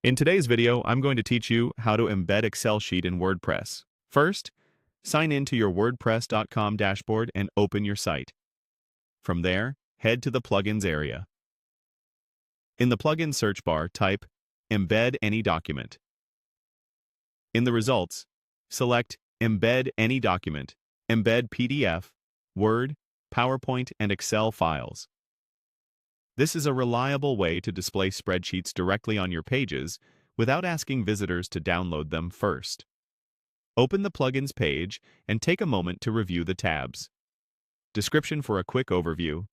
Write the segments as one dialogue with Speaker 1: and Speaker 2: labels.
Speaker 1: In today's video, I'm going to teach you how to embed Excel sheet in WordPress. First, sign in to your WordPress.com dashboard and open your site. From there, head to the Plugins area. In the Plugin search bar, type Embed Any Document. In the results, select Embed Any Document, Embed PDF, Word, PowerPoint, and Excel files. This is a reliable way to display spreadsheets directly on your pages without asking visitors to download them first. Open the Plugins page and take a moment to review the tabs. Description for a quick overview,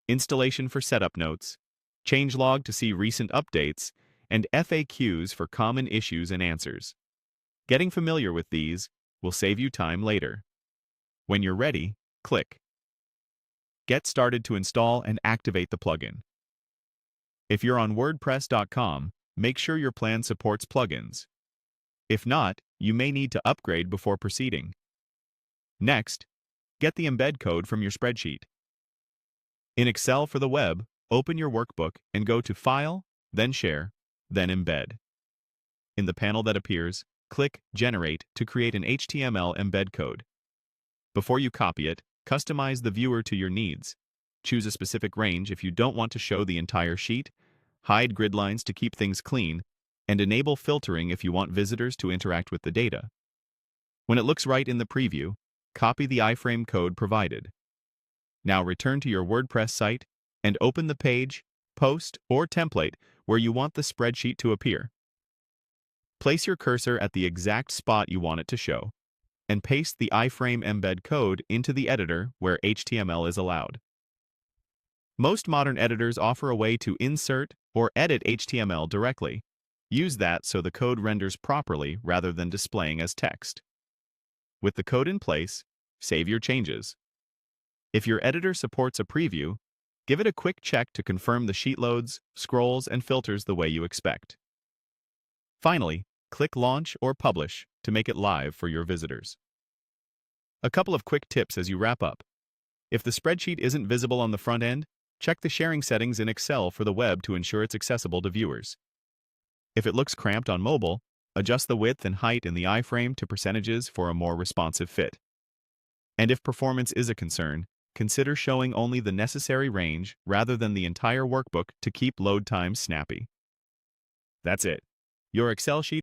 Speaker 1: installation for setup notes, changelog to see recent updates, and FAQs for common issues and answers. Getting familiar with these will save you time later. When you're ready, click Get Started to install and activate the plugin. If you're on WordPress.com, make sure your plan supports plugins. If not, you may need to upgrade before proceeding. Next, get the embed code from your spreadsheet. In Excel for the web, open your workbook and go to File, then Share, then Embed. In the panel that appears, click Generate to create an HTML embed code. Before you copy it, customize the viewer to your needs. Choose a specific range if you don't want to show the entire sheet, hide grid lines to keep things clean, and enable filtering if you want visitors to interact with the data. When it looks right in the preview, copy the iframe code provided. Now return to your WordPress site and open the page, post, or template where you want the spreadsheet to appear. Place your cursor at the exact spot you want it to show, and paste the iframe embed code into the editor where HTML is allowed. Most modern editors offer a way to insert or edit HTML directly. Use that so the code renders properly rather than displaying as text. With the code in place, save your changes. If your editor supports a preview, give it a quick check to confirm the sheet loads, scrolls, and filters the way you expect. Finally, click Launch or Publish to make it live for your visitors. A couple of quick tips as you wrap up. If the spreadsheet isn't visible on the front end, check the sharing settings in Excel for the web to ensure it's accessible to viewers. If it looks cramped on mobile, adjust the width and height in the iframe to percentages for a more responsive fit. And if performance is a concern, consider showing only the necessary range rather than the entire workbook to keep load times snappy. That's it. Your Excel sheet